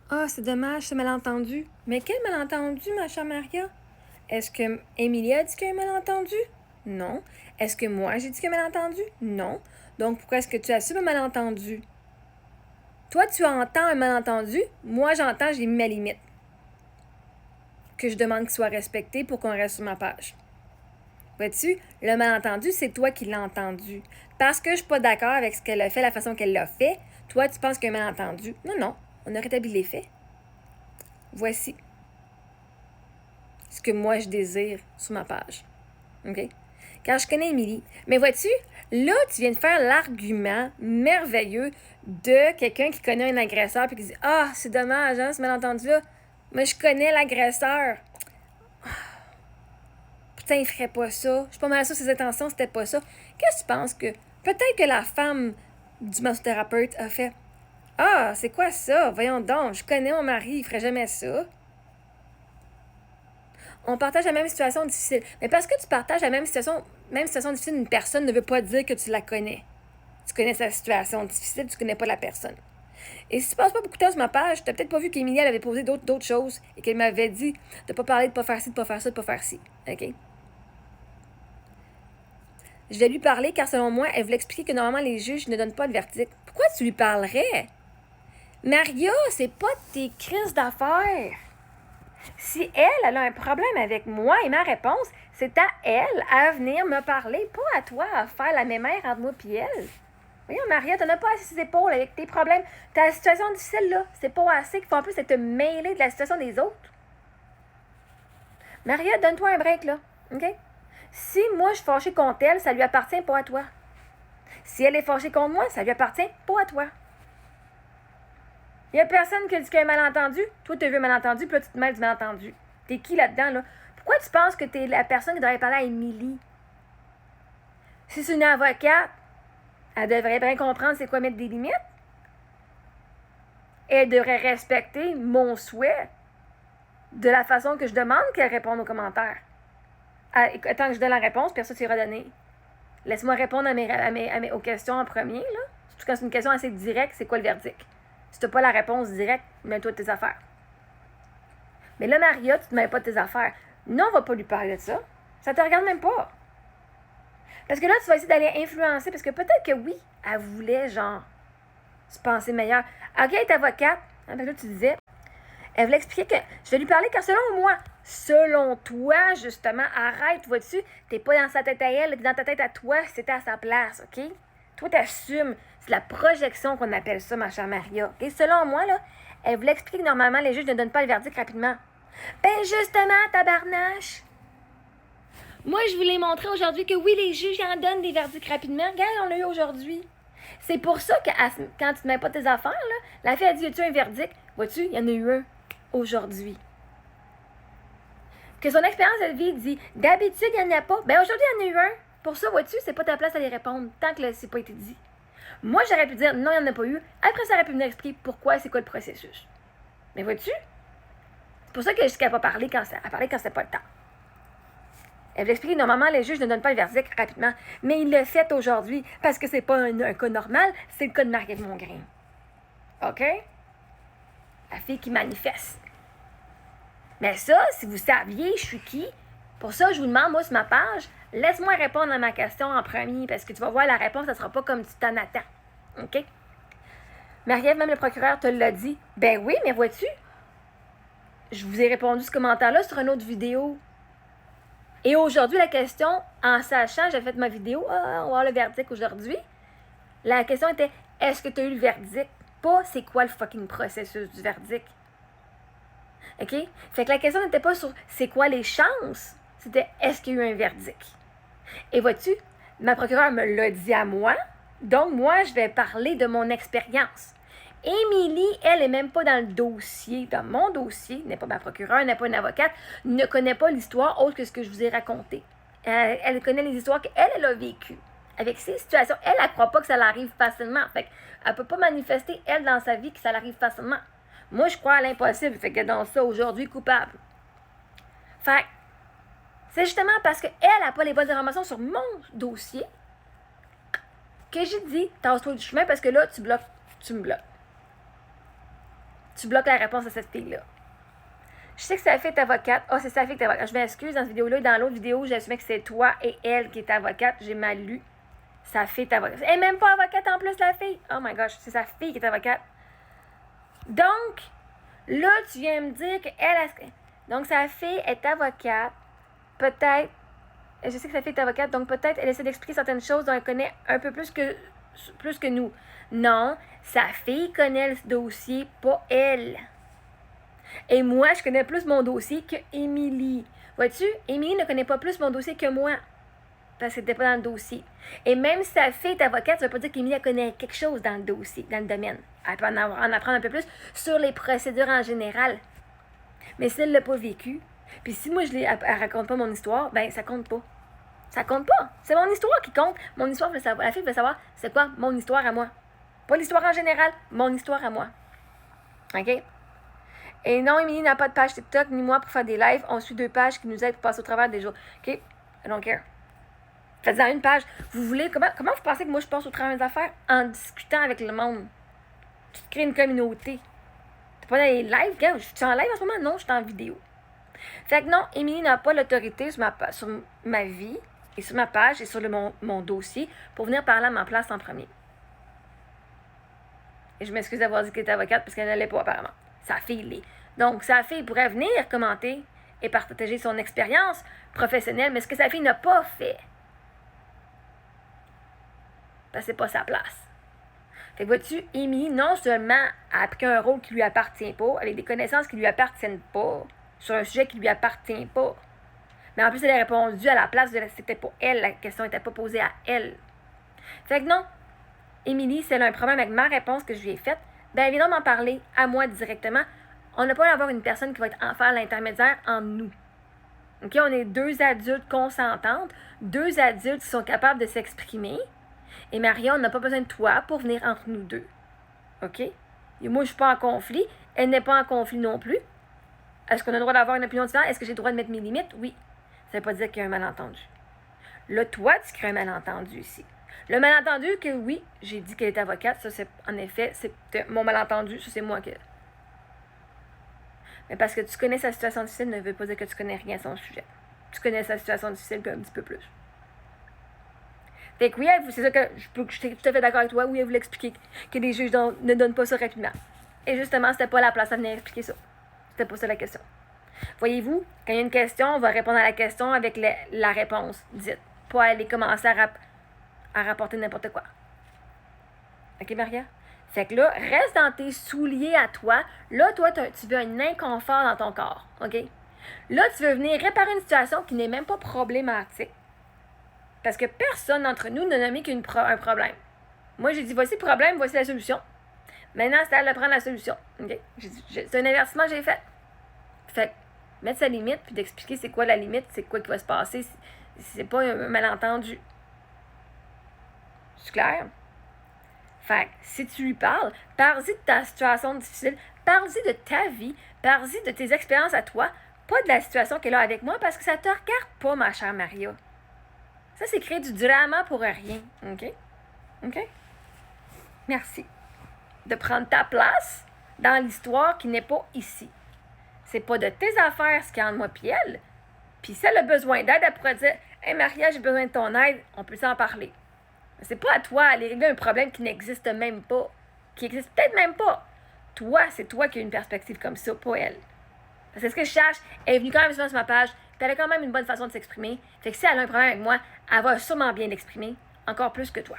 Ah, c'est dommage, ce malentendu. Mais quel malentendu, ma chère Maria? Est-ce que Émilie a dit qu'il y a un malentendu? Non. Est-ce que moi j'ai dit qu'il y a un malentendu? Non. Donc pourquoi est-ce que tu assumes un malentendu? Toi, tu entends un malentendu, moi j'entends, j'ai mis ma limite. Que je demande qu'il soit respecté pour qu'on reste sur ma page. Vois-tu, le malentendu, c'est toi qui l'as entendu. Parce que je suis pas d'accord avec ce qu'elle a fait, la façon qu'elle l'a fait, toi, tu penses qu'il y a un malentendu. Non, non, on a rétabli les faits. Voici ce que moi je désire sur ma page. OK? Car je connais Émilie. Mais vois-tu, là, tu viens de faire l'argument merveilleux de quelqu'un qui connaît un agresseur et qui dit « Ah, c'est dommage, hein, ce malentendu-là. Mais je connais l'agresseur. Putain, il ferait pas ça. Je suis pas mal sûre que ses intentions, c'était pas ça. » Qu'est-ce que tu penses que... Peut-être que la femme du massothérapeute a fait « Ah, c'est quoi ça? Voyons donc, je connais mon mari, il ferait jamais ça. » On partage la même situation difficile. Mais parce que tu partages la même situation difficile, une personne ne veut pas dire que tu la connais. Tu connais sa situation difficile, tu connais pas la personne. Et si tu passes pas beaucoup de temps sur ma page, tu n'as peut-être pas vu qu'Émilie, elle avait posé d'autres choses et qu'elle m'avait dit de pas parler, de pas faire ci, de pas faire ça, de pas faire ci. OK? Je vais lui parler car selon moi, elle voulait expliquer que normalement les juges ne donnent pas de verdict. Pourquoi tu lui parlerais? Maria, c'est pas tes crises d'affaires. Si elle a un problème avec moi et ma réponse, c'est à elle à venir me parler, pas à toi à faire la mémère entre moi et elle. Voyons, Maria, t'en as pas assez ses épaules avec tes problèmes. Ta situation difficile, là, c'est pas assez qu'il faut en plus te mêler de la situation des autres. Maria, donne-toi un break, là, OK? Si moi, je suis fâchée contre elle, ça lui appartient pas à toi. Si elle est fâchée contre moi, ça lui appartient pas à toi. Il y a personne qui a dit qu'il y a un malentendu. Toi, tu as vu un malentendu, puis là, tu te mêles du malentendu. T'es qui là-dedans, là? Pourquoi tu penses que t'es la personne qui devrait parler à Émilie? Si c'est une avocate, elle devrait bien comprendre c'est quoi mettre des limites. Elle devrait respecter mon souhait de la façon que je demande qu'elle réponde aux commentaires. Tant que je donne la réponse, puis ça, tu iras donner. Laisse-moi répondre aux questions en premier, là. Surtout quand c'est une question assez directe, c'est quoi le verdict? Si tu n'as pas la réponse directe, mets-toi de tes affaires. Mais là, Maria, tu te mets pas de tes affaires. Non, on va pas lui parler de ça. Ça te regarde même pas. Parce que là, tu vas essayer d'aller influencer, parce que peut-être que oui, elle voulait, genre, se penser meilleure. OK, elle est avocate. Hein, parce que là, tu disais, elle voulait expliquer que je vais lui parler car selon toi, justement, arrête, vois-tu, t'es pas dans sa tête à elle, t'es dans ta tête à toi, c'était à sa place, OK? Toi, t'assumes. C'est la projection qu'on appelle ça, ma chère Maria. OK? Selon moi, là, elle voulait expliquer que normalement, les juges ne donnent pas le verdict rapidement. Ben justement, tabarnache! Moi, je voulais montrer aujourd'hui que oui, les juges en donnent des verdicts rapidement. Regarde, on l'a eu aujourd'hui. C'est pour ça que quand tu ne mets pas tes affaires, là, la fille a dit, as-tu un verdict? Vois-tu, il y en a eu un aujourd'hui. Que son expérience de vie dit, d'habitude, il n'y en a pas. Ben aujourd'hui, il y en a eu un. Pour ça, vois-tu, c'est pas ta place à les répondre tant que c'est pas été dit. Moi, j'aurais pu dire, non, il n'y en a pas eu. Après, ça aurait pu venir expliquer pourquoi, c'est quoi le processus. Mais vois-tu, c'est pour ça que jusqu'à pas parler quand c'était pas le temps. Elle voulait expliquer que normalement, les juges ne donnent pas le verdict rapidement. Mais il l'a fait aujourd'hui parce que c'est pas un cas normal, c'est le cas de Marie-Ève Mongrain. OK? La fille qui manifeste. Mais ça, si vous saviez, je suis qui? Pour ça, je vous demande, moi, sur ma page, laisse-moi répondre à ma question en premier parce que tu vas voir, la réponse, ça sera pas comme tu t'en attends. OK? Marie-Ève, même le procureur te l'a dit. Ben oui, mais vois-tu? Je vous ai répondu ce commentaire-là sur une autre vidéo. Et aujourd'hui, la question, en sachant, j'ai fait ma vidéo, on va voir le verdict aujourd'hui. La question était, est-ce que tu as eu le verdict? Pas, c'est quoi le fucking processus du verdict? OK? Fait que la question n'était pas sur, c'est quoi les chances? C'était, est-ce qu'il y a eu un verdict? Et vois-tu, ma procureure me l'a dit à moi, donc moi, je vais parler de mon expérience. Émilie, elle n'est même pas dans le dossier, dans mon dossier, n'est pas ma procureure, n'est pas une avocate, ne connaît pas l'histoire autre que ce que je vous ai raconté. Elle connaît les histoires qu'elle a vécues. Avec ces situations, elle ne croit pas que ça l'arrive facilement. Fait qu'elle ne peut pas manifester, elle, dans sa vie, que ça l'arrive facilement. Moi, je crois à l'impossible. Fait que dans ça, aujourd'hui, coupable. Fait c'est justement parce qu'elle n'a pas les bonnes informations sur mon dossier que j'ai dit, tasse-toi du chemin parce que là, tu me bloques. tu bloques la réponse à cette fille-là. Je sais que Safi est avocate. Ah, c'est Safi qui est avocate. Je m'excuse dans cette vidéo-là. Dans l'autre vidéo, j'ai assumé que c'est toi et elle qui est avocate. J'ai mal lu. Safi est avocate. Elle n'est même pas avocate en plus, la fille. Oh my gosh, c'est sa fille qui est avocate. Donc, là, tu viens me dire qu'elle... Donc, sa fille est avocate. Peut-être... Je sais que sa fille est avocate, donc peut-être elle essaie d'expliquer certaines choses dont elle connaît un peu plus que nous. Non, sa fille connaît le dossier, pas elle. Et moi, je connais plus mon dossier que Émilie. Vois-tu, Émilie ne connaît pas plus mon dossier que moi. Parce qu'elle n'était pas dans le dossier. Et même si sa fille est avocate, ça ne veut pas dire qu'Émilie connaît quelque chose dans le dossier, dans le domaine. Elle peut en apprendre un peu plus sur les procédures en général. Mais si elle ne l'a pas vécu, puis si moi, elle raconte pas mon histoire, ben ça compte pas. Ça compte pas. C'est mon histoire qui compte. Mon histoire, la fille veut savoir c'est quoi mon histoire à moi. Pas l'histoire en général, mon histoire à moi. OK? Et non, Émilie n'a pas de page TikTok ni moi pour faire des lives. On suit 2 pages qui nous aident pour passer au travers des jours. OK? I don't care. Faites-en une page. Vous voulez... Comment vous pensez que moi je passe au travers des affaires? En discutant avec le monde. Tu te crées une communauté. T'es pas dans les lives, gars? Je suis en live en ce moment? Non, je suis en vidéo. Fait que non, Émilie n'a pas l'autorité sur ma vie et sur ma page et sur mon dossier pour venir parler à ma place en premier. Et je m'excuse d'avoir dit qu'elle était avocate parce qu'elle ne l'est pas apparemment. Sa fille l'est. Donc, sa fille pourrait venir commenter et partager son expérience professionnelle, mais ce que sa fille n'a pas fait, parce que c'est pas sa place. Fait que vois-tu, Émilie, non seulement a pris un rôle qui lui appartient pas, avec des connaissances qui lui appartiennent pas, sur un sujet qui lui appartient pas, mais en plus, elle a répondu à la place de c'était pas elle, la question n'était pas posée à elle. Fait que non, Émilie, si elle a un problème avec ma réponse que je lui ai faite, ben viens donc m'en parler à moi directement. On n'a pas à avoir une personne qui va faire l'intermédiaire entre nous. OK? On est 2 adultes consentantes, 2 adultes qui sont capables de s'exprimer. Et Maria, on n'a pas besoin de toi pour venir entre nous deux. OK? Et moi, je ne suis pas en conflit. Elle n'est pas en conflit non plus. Est-ce qu'on a le droit d'avoir une opinion différente? Est-ce que j'ai le droit de mettre mes limites? Oui. Ça ne veut pas dire qu'il y a un malentendu. Là, toi, tu crées un malentendu ici. Le malentendu que oui, j'ai dit qu'elle est avocate, ça c'est en effet, c'est mon malentendu, ça c'est moi qui... Mais parce que tu connais sa situation difficile ne veut pas dire que tu connais rien à son sujet. Tu connais sa situation difficile un petit peu plus. Fait que oui, c'est ça que je suis tout à fait d'accord avec toi, oui, elle voulait expliquer que les juges ne donnent pas ça rapidement. Et justement, c'était pas la place à venir expliquer ça. C'était pas ça la question. Voyez-vous, quand il y a une question, on va répondre à la question avec la réponse dite. Pas aller commencer à rapporter n'importe quoi. OK, Maria? Fait que là, reste dans tes souliers à toi. Là, toi, tu veux un inconfort dans ton corps. OK? Là, tu veux venir réparer une situation qui n'est même pas problématique. Parce que personne d'entre nous n'a nommé qu'un problème. Moi, j'ai dit, voici le problème, voici la solution. Maintenant, c'est à elle de prendre la solution. OK? C'est un avertissement que j'ai fait. Fait que, mettre sa limite, puis d'expliquer c'est quoi la limite, c'est quoi qui va se passer. C'est pas un malentendu. C'est clair? Fait que, si tu lui parles, parle-y de ta situation difficile, parle-y de ta vie, parle-y de tes expériences à toi, pas de la situation qu'elle a avec moi, parce que ça te regarde pas, ma chère Maria. Ça, c'est créer du drama pour rien. OK? OK? Merci de prendre ta place dans l'histoire qui n'est pas ici. C'est pas de tes affaires ce qu'il y a entre moi et elle. Puis si elle a besoin d'aide, elle pourrait dire « Hey Maria, j'ai besoin de ton aide, on peut s'en parler. » C'est pas à toi d'aller régler un problème qui n'existe même pas. Qui existe peut-être même pas. Toi, c'est toi qui as une perspective comme ça, pas elle. Parce que ce que je cherche, elle est venue quand même souvent sur ma page, puis elle a quand même une bonne façon de s'exprimer. Fait que si elle a un problème avec moi, elle va sûrement bien l'exprimer, encore plus que toi.